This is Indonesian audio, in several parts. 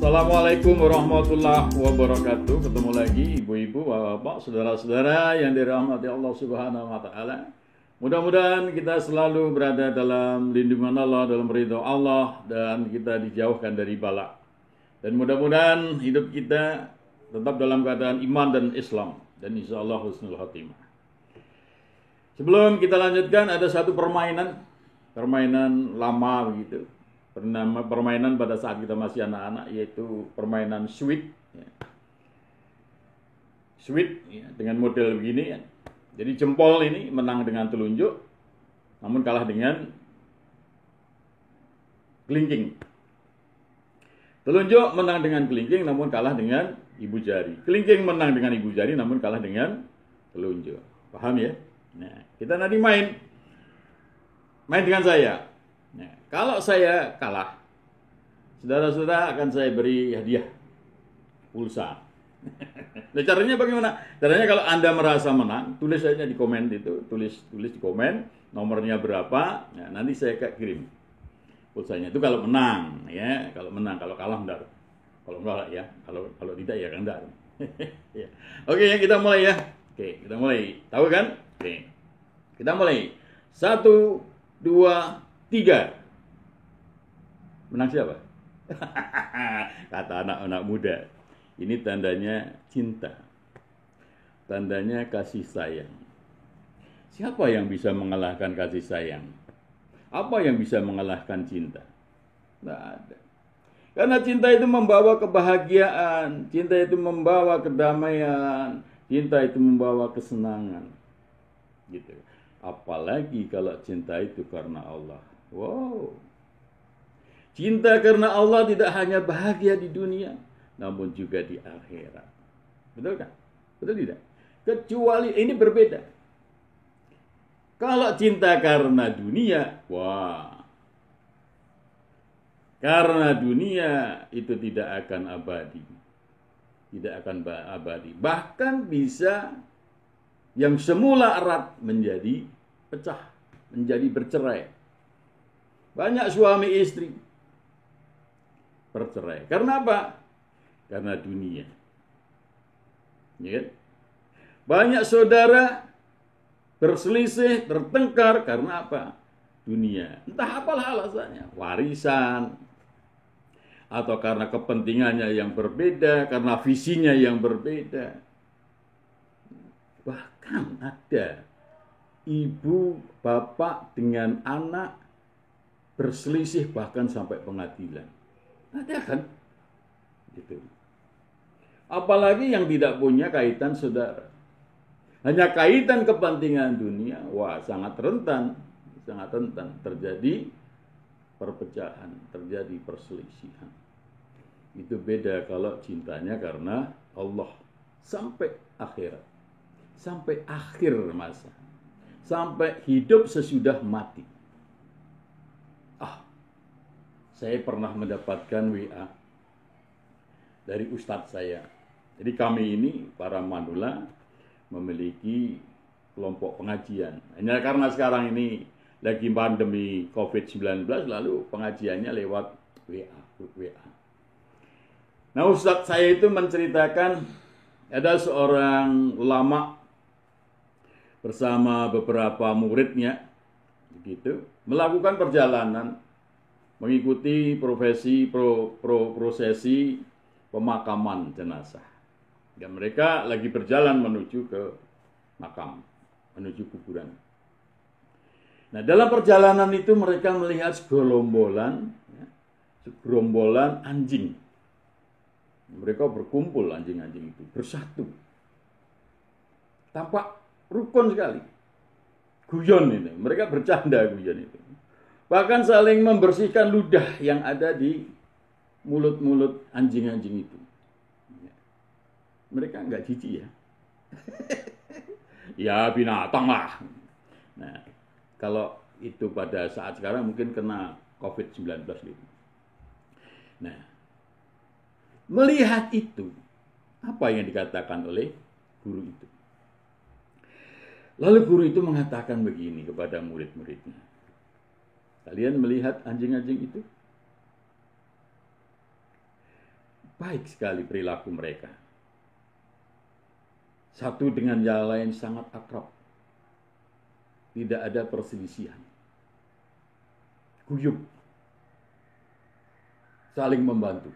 Assalamualaikum warahmatullahi wabarakatuh. Ketemu lagi ibu-ibu, bapak, saudara-saudara yang dirahmati Allah Subhanahu wa taala. Mudah-mudahan kita selalu berada dalam lindungan Allah, dalam ridho Allah, dan kita dijauhkan dari bala. Dan mudah-mudahan hidup kita tetap dalam keadaan iman dan Islam, dan insya Allah husnul khatimah. Sebelum kita lanjutkan, ada satu permainan lama begitu. Permainan pada saat kita masih anak-anak, yaitu permainan sweet ya. Sweet ya, dengan model begini ya. Jadi jempol ini menang dengan telunjuk, namun kalah dengan kelingking. Telunjuk menang dengan kelingking, namun kalah dengan ibu jari. Kelingking menang dengan ibu jari, namun kalah dengan telunjuk. Paham ya? Nah, kita nanti main dengan saya. Nah, kalau saya kalah, saudara-saudara akan saya beri hadiah pulsa. Nah, caranya bagaimana? Caranya kalau Anda merasa menang, tulis saja di komen itu, tulis di komen nomornya berapa. Nah, nanti saya kirim pulsanya. Itu kalau menang, ya. Kalau menang, kalau kalah enggak. Kalau enggak ya, kalau tidak ya enggak. Ya. Oke, kita mulai ya. Oke, kita mulai. Tahu kan? Oke. Kita mulai. 1, 2, 3. Menang siapa? Kata anak-anak muda. Ini tandanya cinta. Tandanya kasih sayang. Siapa yang bisa mengalahkan kasih sayang? Apa yang bisa mengalahkan cinta? Tidak ada. Karena cinta itu membawa kebahagiaan. Cinta itu membawa kedamaian. Cinta itu membawa kesenangan. Gitu. Apalagi kalau cinta itu karena Allah. Wow. Cinta karena Allah tidak hanya bahagia di dunia, namun juga di akhirat. Betul kan? Betul tidak? Kecuali ini berbeda. Kalau cinta karena dunia, wah. Karena dunia itu tidak akan abadi. Tidak akan abadi. Bahkan bisa yang semula erat menjadi pecah, menjadi bercerai. Banyak suami istri bercerai. Karena apa? Karena dunia. Ya kan? Banyak saudara berselisih, bertengkar karena apa? Dunia. Entah apalah alasannya. Warisan. Atau karena kepentingannya yang berbeda, karena visinya yang berbeda. Bahkan ada ibu, bapak dengan anak berselisih bahkan sampai pengadilan. Ada kan? Gitu. Apalagi yang tidak punya kaitan saudara. Hanya kaitan kepentingan dunia, wah sangat rentan terjadi perpecahan, terjadi perselisihan. Itu beda kalau cintanya karena Allah sampai akhirat. Sampai akhir masa. Sampai hidup sesudah mati. Saya pernah mendapatkan WA dari ustadz saya. Jadi kami ini, para manula, memiliki kelompok pengajian. Hanya karena sekarang ini lagi pandemi COVID-19, lalu pengajiannya lewat WA. Nah, ustadz saya itu menceritakan ada seorang ulama bersama beberapa muridnya, begitu, melakukan perjalanan mengikuti prosesi pemakaman jenazah. Dan mereka lagi berjalan menuju ke makam, menuju kuburan. Nah, dalam perjalanan itu mereka melihat segerombolan anjing. Mereka berkumpul anjing-anjing itu, bersatu. Tampak rukun sekali. Guyon ini, mereka bercanda guyon itu. Bahkan saling membersihkan ludah yang ada di mulut-mulut anjing-anjing itu. Mereka enggak jijik ya. Ya binatang lah. Nah, kalau itu pada saat sekarang mungkin kena COVID-19 gitu. Nah, melihat itu, apa yang dikatakan oleh guru itu? Lalu guru itu mengatakan begini kepada murid-muridnya. Kalian melihat anjing-anjing itu? baik sekali perilaku mereka. Satu dengan yang lain sangat akrab. Tidak ada perselisihan. Guyup. Saling membantu.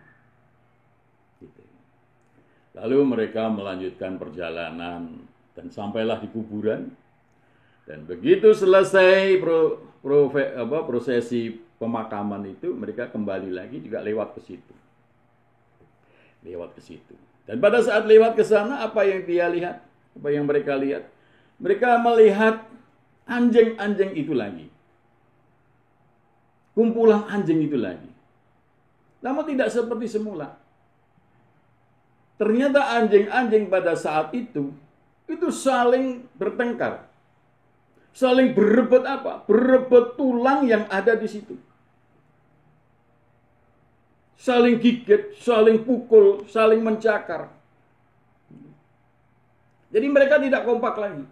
Lalu mereka melanjutkan perjalanan dan sampailah di kuburan. Dan begitu selesai prosesi pemakaman itu, mereka kembali lagi juga lewat ke situ. Dan pada saat lewat ke sana, apa yang dia lihat? Apa yang mereka lihat? Mereka melihat anjing-anjing itu lagi. Kumpulan anjing itu lagi. Namun tidak seperti semula. Ternyata anjing-anjing pada saat itu saling bertengkar. Saling berebut apa? Berebut tulang yang ada di situ. Saling gigit, saling pukul, saling mencakar. Jadi mereka tidak kompak lagi.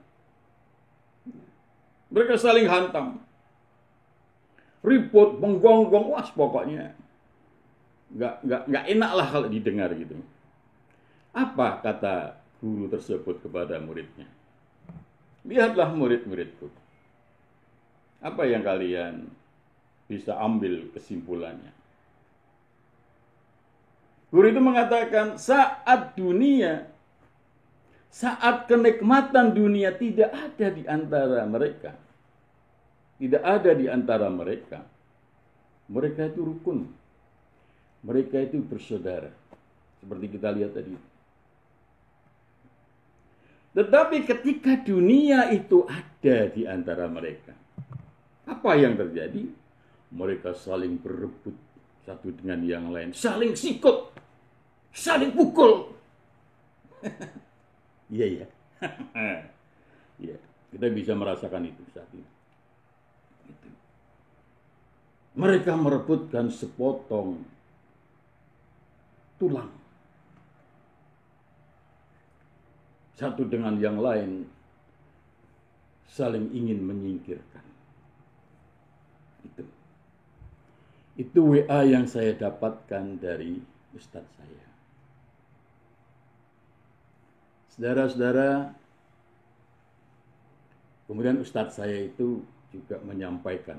Mereka saling hantam. Ribut, menggonggong, wah pokoknya nggak enak lah kalau didengar gitu. Apa kata guru tersebut kepada muridnya? Lihatlah murid-muridku. Apa yang kalian bisa ambil kesimpulannya? Guru itu mengatakan saat kenikmatan dunia tidak ada di antara mereka. Tidak ada di antara mereka. Mereka itu rukun. Mereka itu bersaudara. Seperti kita lihat tadi. Tetapi ketika dunia itu ada di antara mereka, apa yang terjadi? Mereka saling berebut satu dengan yang lain, saling sikut, saling pukul. Iya. Iya, kita bisa merasakan itu saat ini. Mereka merebutkan sepotong tulang. Satu dengan yang lain saling ingin menyingkirkan. Itu WA yang saya dapatkan dari Ustadz saya. Saudara-saudara, kemudian Ustadz saya itu juga menyampaikan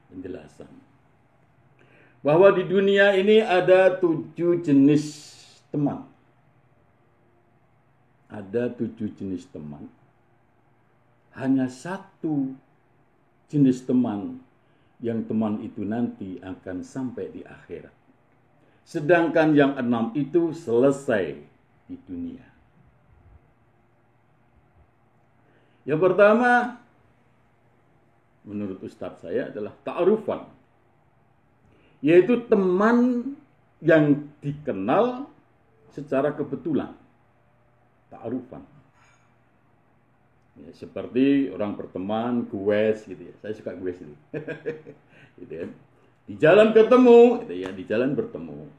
penjelasan bahwa di dunia ini ada 7 jenis teman. Ada 7 jenis teman. Hanya 1 jenis teman yang teman itu nanti akan sampai di akhirat. Sedangkan yang 6 itu selesai di dunia. Yang pertama, menurut Ustadz saya adalah ta'arufan. Yaitu teman yang dikenal secara kebetulan. Ta'arufan. Ya, seperti orang berteman, gues gitu ya. Saya suka gues itu. Gitu ya. Di jalan ketemu, gitu ya, di jalan bertemu.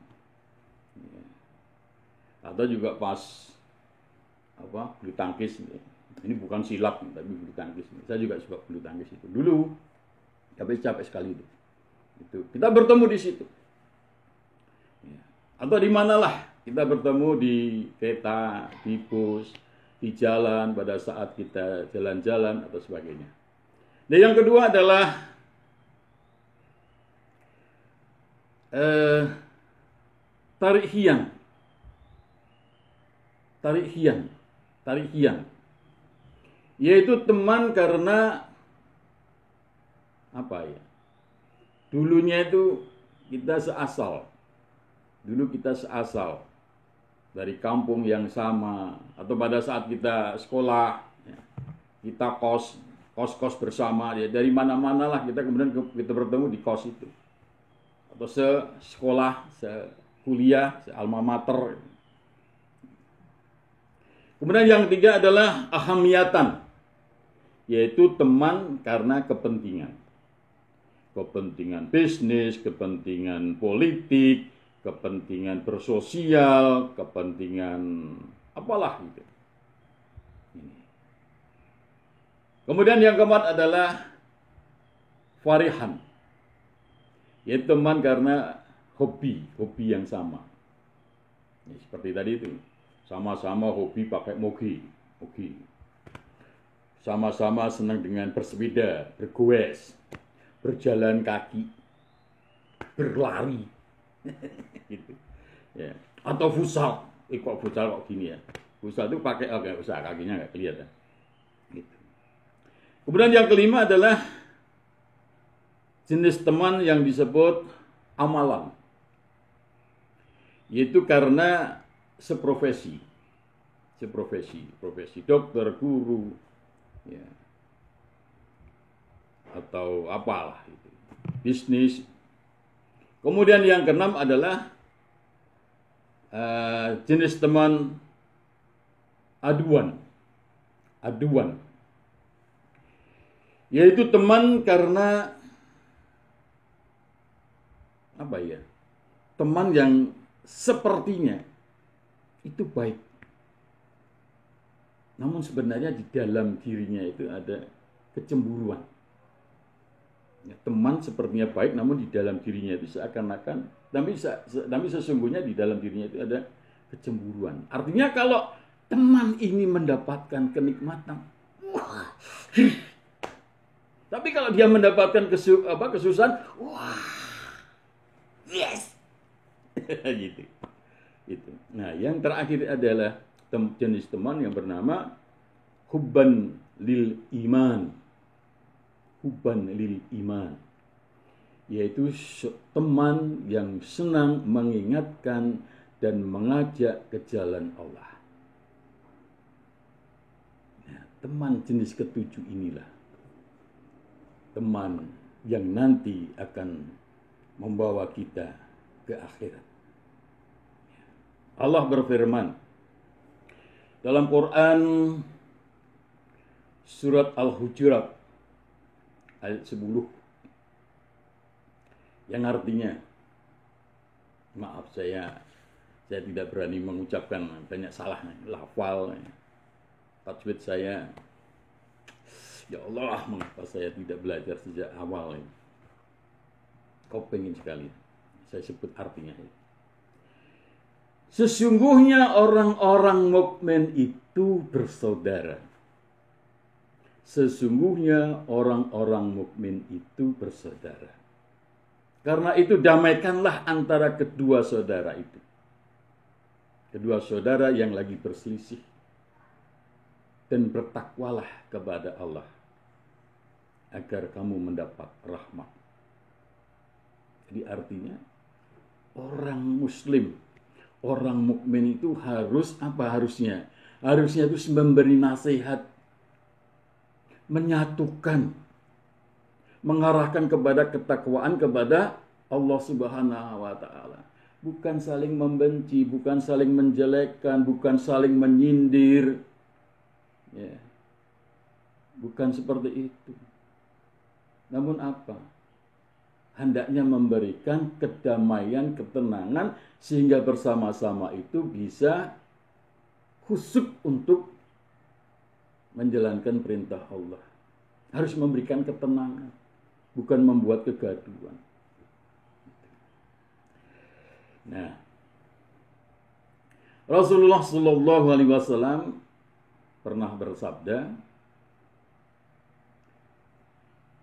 Ya. Atau juga pas bulu tangkis. Ya. Ini bukan silat, tapi bulu tangkis. Saya juga suka bulu tangkis itu. Dulu, tapi capek sekali itu. Kita bertemu di situ. Ya. Atau di manalah kita bertemu di kereta, di bus, di jalan pada saat kita jalan-jalan atau sebagainya. Dan yang kedua adalah tarik hiang, yaitu teman karena apa ya? Dulunya itu kita seasal. Dulu kita seasal dari kampung yang sama, atau pada saat kita sekolah, ya, kita kos bersama, ya, dari mana-mana lah kita kemudian kita bertemu di kos itu, atau sekolah, kuliah, alma mater. Kemudian yang ketiga adalah ahamiyatan, yaitu teman karena kepentingan bisnis, kepentingan politik, kepentingan bersosial, kepentingan apalah gitu. Kemudian yang keempat adalah farihan, yaitu teman karena hobi yang sama. Ya, seperti tadi itu, sama-sama hobi pakai mogi. Sama-sama senang dengan bersepeda, bergoes, berjalan kaki, berlari, gitu. Ya. Atau futsal. Kok futsal kok gini ya? Futsal itu pakai usaha kakinya nggak kelihatan. Gitu. Kemudian yang kelima adalah jenis teman yang disebut amalan, yaitu karena seprofesi, dokter, guru, ya, atau apalah itu, bisnis. Kemudian yang keenam adalah jenis teman aduan, yaitu teman karena apa ya? Teman yang sepertinya itu baik, namun sebenarnya di dalam dirinya itu ada kecemburuan. Ya, teman sepertinya baik, namun di dalam dirinya itu seakan-akan, tapi sesungguhnya di dalam dirinya itu ada kecemburuan. Artinya kalau teman ini mendapatkan kenikmatan, wah, tapi kalau dia mendapatkan kesusahan, wah, yes, gitu. Itu. Nah, yang terakhir adalah jenis teman yang bernama hubban lil iman. Yaitu teman yang senang mengingatkan dan mengajak ke jalan Allah. Nah, teman jenis ketujuh inilah teman yang nanti akan membawa kita ke akhirat. Allah berfirman dalam Quran surat Al-Hujurat ayat 10 yang artinya, maaf saya tidak berani mengucapkan, banyak salahnya, lafal, tajwid saya, ya Allah, mengapa saya tidak belajar sejak awal ini. Kau pengen sekali saya sebut artinya. Sesungguhnya orang-orang mukmin itu bersaudara. Sesungguhnya orang-orang mukmin itu bersaudara. Karena itu damaikanlah antara kedua saudara itu. Kedua saudara yang lagi berselisih. Dan bertakwalah kepada Allah. Agar kamu mendapat rahmat. Jadi artinya orang muslim, orang mukmin itu harus apa harusnya? Harusnya itu memberi nasihat, menyatukan, mengarahkan kepada ketakwaan kepada Allah Subhanahu wa taala. Bukan saling membenci, bukan saling menjelekkan, bukan saling menyindir. Ya. Bukan seperti itu. Namun apa? Hendaknya memberikan kedamaian, ketenangan sehingga bersama-sama itu bisa khusyuk untuk menjalankan perintah Allah. Harus memberikan ketenangan, bukan membuat kegaduhan. Nah, Rasulullah Shallallahu Alaihi Wasallam pernah bersabda,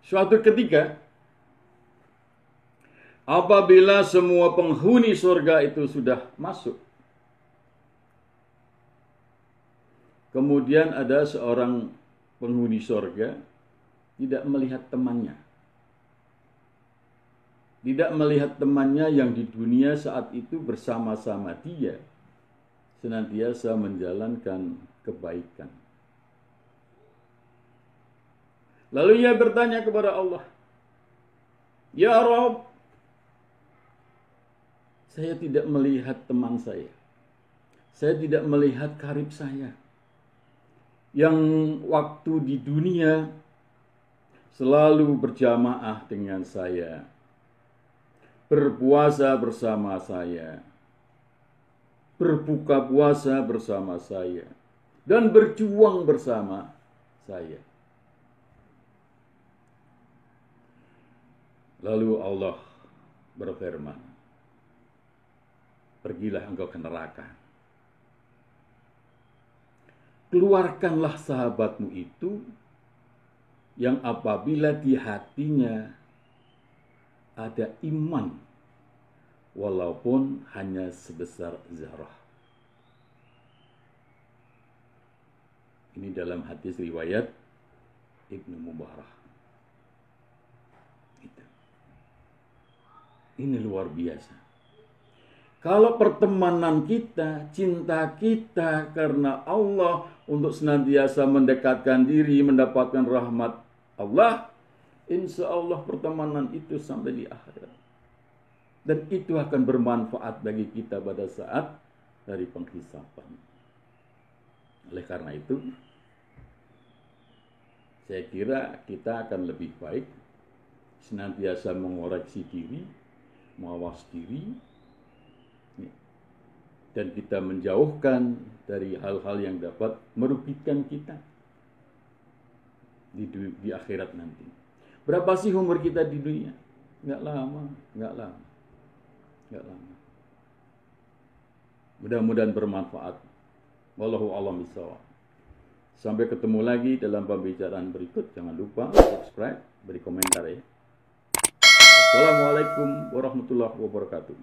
suatu ketika apabila semua penghuni surga itu sudah masuk, kemudian ada seorang penghuni surga tidak melihat temannya. Tidak melihat temannya yang di dunia saat itu bersama-sama dia senantiasa menjalankan kebaikan. Lalu ia bertanya kepada Allah, "Ya Rabb, saya tidak melihat teman saya. Saya tidak melihat karib saya. Yang waktu di dunia selalu berjamaah dengan saya. Berpuasa bersama saya. Berbuka puasa bersama saya. Dan berjuang bersama saya." Lalu Allah berfirman, pergilah engkau ke neraka. Keluarkanlah sahabatmu itu yang apabila di hatinya ada iman, walaupun hanya sebesar zarah. Ini dalam hadis riwayat Ibnu Mubarak. Ini luar biasa. Kalau pertemanan kita, cinta kita karena Allah untuk senantiasa mendekatkan diri, mendapatkan rahmat Allah, insya Allah pertemanan itu sampai di akhirat. Dan itu akan bermanfaat bagi kita pada saat dari penghisapan. Oleh karena itu, saya kira kita akan lebih baik senantiasa mengoreksi diri, mawas diri, dan kita menjauhkan dari hal-hal yang dapat merugikan kita di akhirat nanti. Berapa sih umur kita di dunia? Nggak lama. Mudah-mudahan bermanfaat. Wallahu a'lam bishawab. Sampai ketemu lagi dalam pembicaraan berikut. Jangan lupa subscribe, beri komentar ya. Assalamualaikum warahmatullahi wabarakatuh.